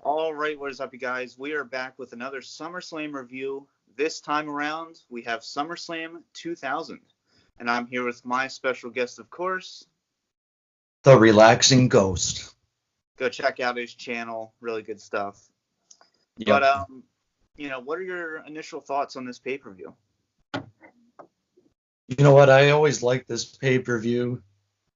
All right, what is up, you guys? We are back with another SummerSlam review. This time around, we have SummerSlam 2000. And I'm here with my special guest, of course. The Relaxing Ghost. Go check out his channel. Really good stuff. Yep. But, what are your initial thoughts on this pay-per-view? You know what? I always like this pay-per-view.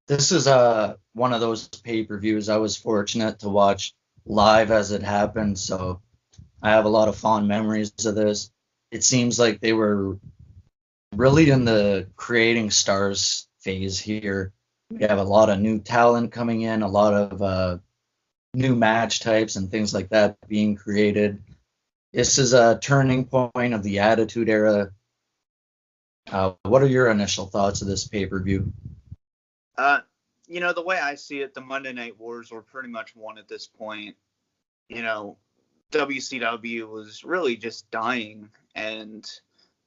This is one of those pay-per-views I was fortunate to watch live as it happened, so I have a lot of fond memories of this. It seems like they were really in the creating stars phase here. We have a lot of new talent coming in, a lot of new match types and things like that being created. This is a turning point of the Attitude Era. What are your initial thoughts of this pay-per-view? The way I see it, the Monday Night Wars were pretty much won at this point. WCW was really just dying, and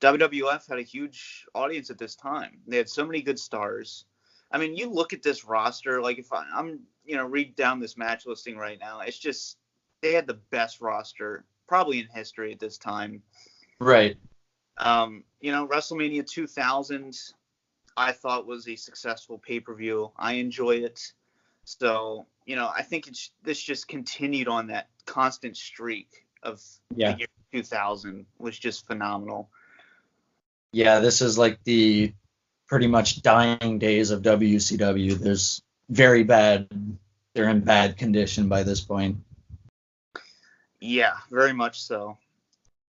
WWF had a huge audience at this time. They had so many good stars. I mean, you look at this roster, like if I'm read down this match listing right now, it's just they had the best roster probably in history at this time. Right. WrestleMania 2000, I thought was a successful pay-per-view. I enjoy it. So, I think this just continued on that constant streak of the year 2000 was just phenomenal. Yeah, this is like the pretty much dying days of WCW. They're in bad condition by this point. Yeah, very much so.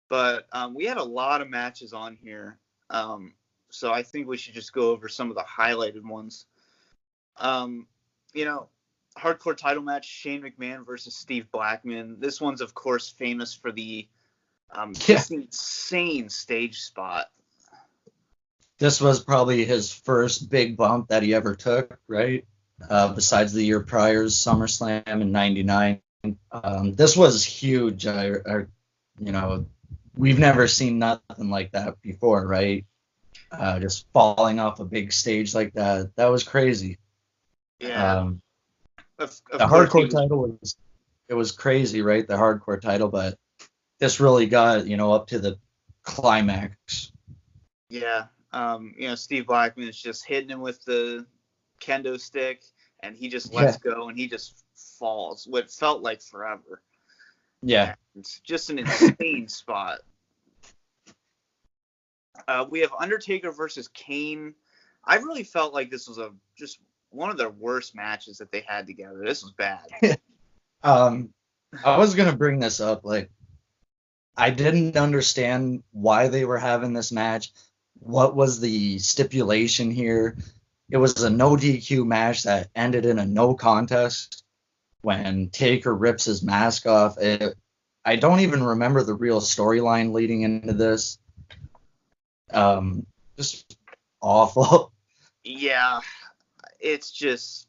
But we had a lot of matches on here. So I think we should just go over some of the highlighted ones. Hardcore title match, Shane McMahon versus Steve Blackman. This one's, of course, famous for the just insane stage spot. This was probably his first big bump that he ever took, right? Besides the year prior's SummerSlam in '99. This was huge. We've never seen nothing like that before, right? Just falling off a big stage like that. That was crazy. Yeah. The hardcore title was crazy, right? The hardcore title, but this really got, up to the climax. Yeah. Steve Blackman is just hitting him with the kendo stick, and he just lets go, and he just falls. What felt like forever. Yeah. It's just an insane spot. We have Undertaker versus Kane. I really felt like this was just one of their worst matches that they had together. This was bad. I was going to bring this up. Like, I didn't understand why they were having this match. What was the stipulation here? It was a no DQ match that ended in a no contest when Taker rips his mask off. I don't even remember the real storyline leading into this. Just awful. Yeah, it's just,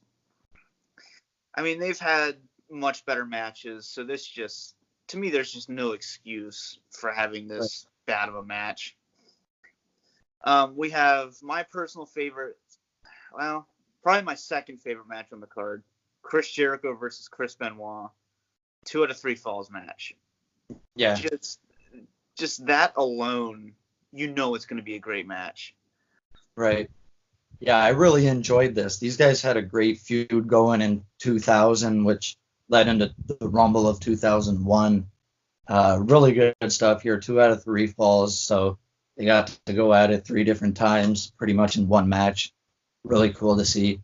they've had much better matches, so this just, to me, there's just no excuse for having this bad of a match. We have my personal favorite, probably my second favorite match on the card, Chris Jericho versus Chris Benoit, 2 out of 3 falls match. Yeah. Just that alone, it's going to be a great match. Right. Yeah, I really enjoyed this. These guys had a great feud going in 2000, which led into the Rumble of 2001. Really good stuff here. 2 out of 3 falls, so they got to go at it 3 different times, pretty much in one match. Really cool to see.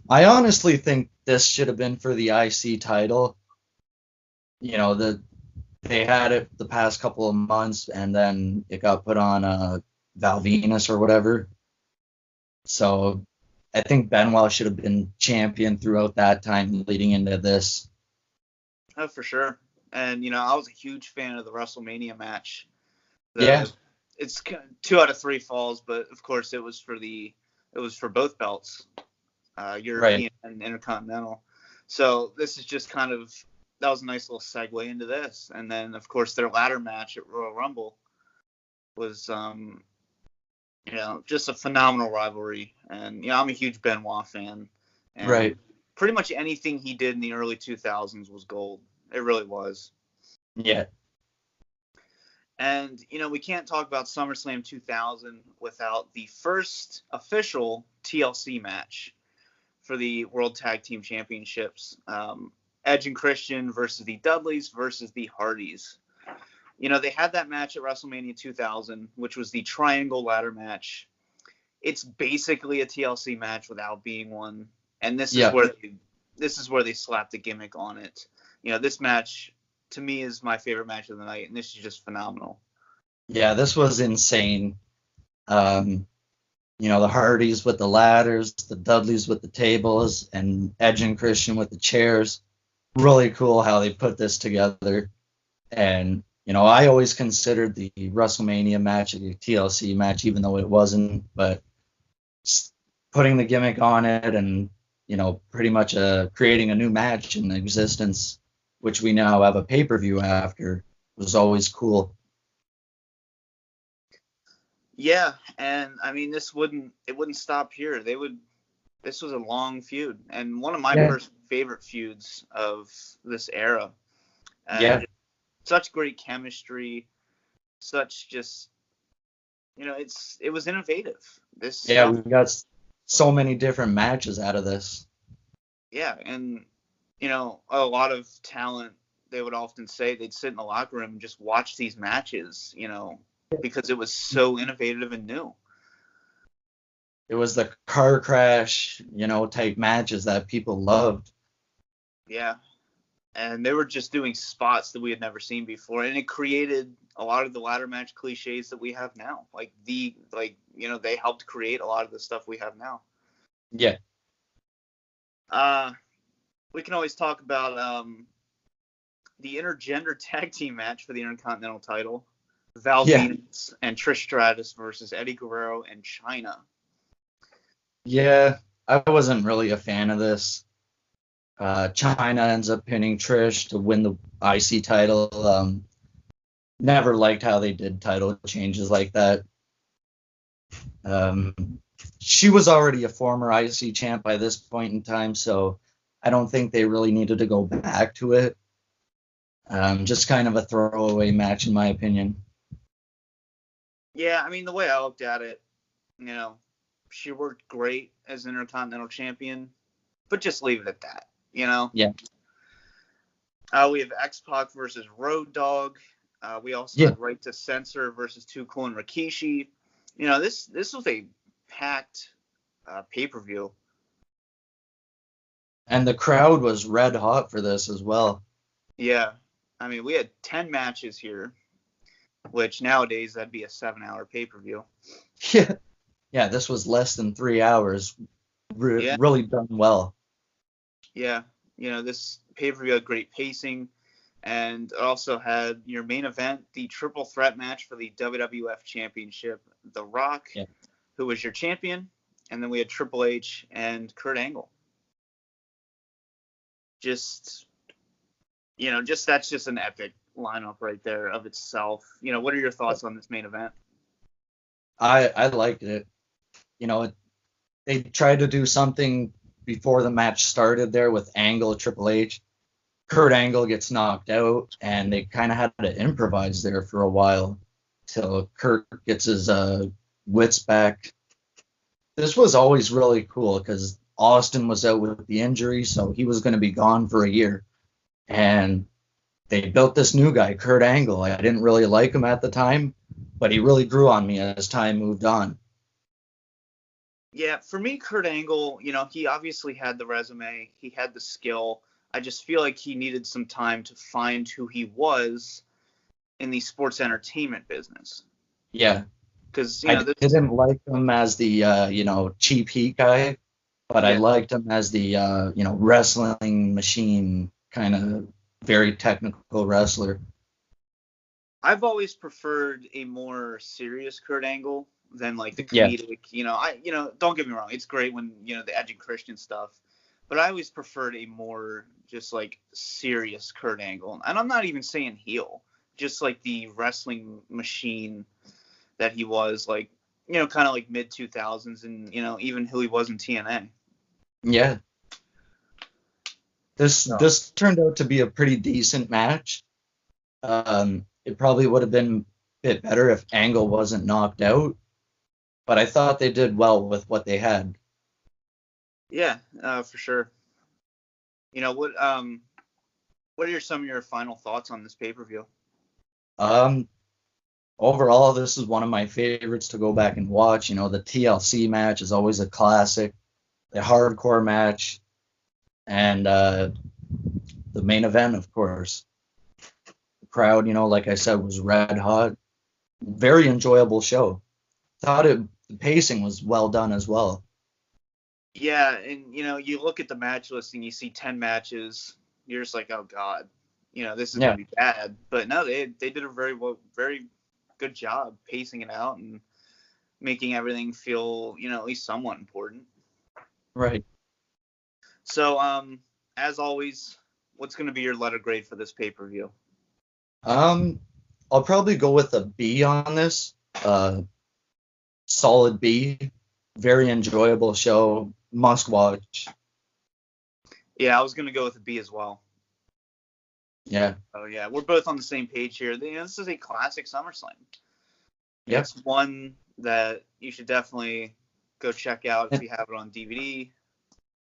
I honestly think this should have been for the IC title. They had it the past couple of months, and then it got put on Val Venus or whatever. So I think Benoit should have been champion throughout that time leading into this. Oh, for sure. And, I was a huge fan of the WrestleMania match. It's 2 out of 3 falls, but of course it was for both belts, European and Intercontinental. So this is just that was a nice little segue into this. And then, of course, their ladder match at Royal Rumble was, just a phenomenal rivalry. And, I'm a huge Benoit fan. And pretty much anything he did in the early 2000s was gold. It really was. Yeah. And, we can't talk about SummerSlam 2000 without the first official TLC match for the World Tag Team Championships. Edge and Christian versus the Dudleys versus the Hardys. They had that match at WrestleMania 2000, which was the triangle ladder match. It's basically a TLC match without being one. And this is where they slapped the gimmick on it. This match to me is my favorite match of the night, and this is just phenomenal. Yeah, this was insane. The Hardys with the ladders, the Dudleys with the tables, and Edge and Christian with the chairs. Really cool how they put this together. And, I always considered the WrestleMania match a TLC match, even though it wasn't. But putting the gimmick on it and, pretty much creating a new match in existence, which we now have a pay-per-view after, was always cool. Yeah, and I mean it wouldn't stop here. This was a long feud, and one of my personal favorite feuds of this era. And such great chemistry, such just it was innovative. We got so many different matches out of this. Yeah, and a lot of talent, they would often say they'd sit in the locker room and just watch these matches, because it was so innovative and new. It was the car crash, type matches that people loved. Yeah. And they were just doing spots that we had never seen before, and it created a lot of the ladder match cliches that we have now. They helped create a lot of the stuff we have now. Yeah. We can always talk about the intergender tag team match for the Intercontinental title. Val Venis and Trish Stratus versus Eddie Guerrero and Chyna. Yeah, I wasn't really a fan of this. Chyna ends up pinning Trish to win the IC title. Never liked how they did title changes like that. She was already a former IC champ by this point in time, so I don't think they really needed to go back to it. Just kind of a throwaway match, in my opinion. Yeah, I mean, the way I looked at it, she worked great as Intercontinental Champion, but just leave it at that, Yeah. We have X-Pac versus Road Dogg. We also had Right to Censor versus Too Cool and Rikishi. This was a packed pay-per-view. And the crowd was red hot for this as well. Yeah. I mean, we had 10 matches here, which nowadays that'd be a 7-hour pay-per-view. Yeah. Yeah, this was less than 3 hours. Really done well. Yeah. This pay-per-view had great pacing, and also had your main event, the triple threat match for the WWF Championship. The Rock, who was your champion, and then we had Triple H and Kurt Angle. That's just an epic lineup right there of itself. What are your thoughts on this main event? I liked it. They tried to do something before the match started there with Angle, Triple H. Kurt Angle gets knocked out, and they kind of had to improvise there for a while till Kurt gets his wits back. This was always really cool because Austin was out with the injury, so he was going to be gone for a year. And they built this new guy, Kurt Angle. I didn't really like him at the time, but he really grew on me as time moved on. Yeah, for me, Kurt Angle, he obviously had the resume. He had the skill. I just feel like he needed some time to find who he was in the sports entertainment business. Yeah. Because, I didn't like him as the, cheap heat guy, but I liked him as the, wrestling machine kind of very technical wrestler. I've always preferred a more serious Kurt Angle than the comedic. Don't get me wrong, it's great when the Edge and Christian stuff, but I always preferred a more just serious Kurt Angle, and I'm not even saying heel, just the wrestling machine that he was, kind of mid 2000s, and even who he was in TNA. Yeah. This turned out to be a pretty decent match. It probably would have been a bit better if Angle wasn't knocked out, but I thought they did well with what they had. Yeah, for sure. What are some of your final thoughts on this pay-per-view? Um, Overall, this is one of my favorites to go back and watch. The TLC match is always a classic. The hardcore match, and the main event, of course. The crowd, like I said, was red hot. Very enjoyable show. The pacing was well done as well. Yeah, and you look at the match list and you see 10 matches, you're just like, oh god, this is Yeah, gonna be bad. But no, they did a very good job pacing it out and making everything feel at least somewhat important. right. So as always, what's gonna be your letter grade for this pay-per-view? I'll probably go with a B on this. Solid B. Very enjoyable show. Must watch. Yeah, I was gonna go with a B as well. Yeah. Oh yeah, we're both on the same page here. This is a classic SummerSlam. Yep. It's one that you should definitely go check out if you have it on DVD.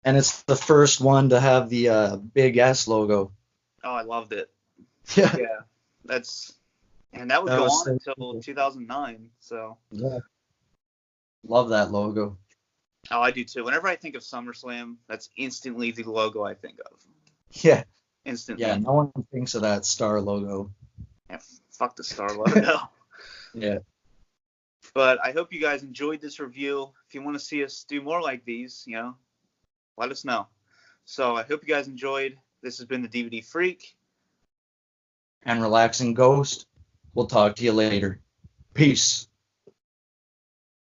And it's the first one to have the big S logo. Oh, I loved it. Yeah. Yeah, that would That go was on so until cool. 2009. So. Yeah. Love that logo. Oh, I do too. Whenever I think of SummerSlam, that's instantly the logo I think of. Yeah. Instantly. Yeah. No one thinks of that star logo. Yeah, fuck the star logo. Yeah. But I hope you guys enjoyed this review. If you want to see us do more like these, let us know. So I hope you guys enjoyed. This has been the DVD Freak. And Relaxing Ghost. We'll talk to you later. Peace.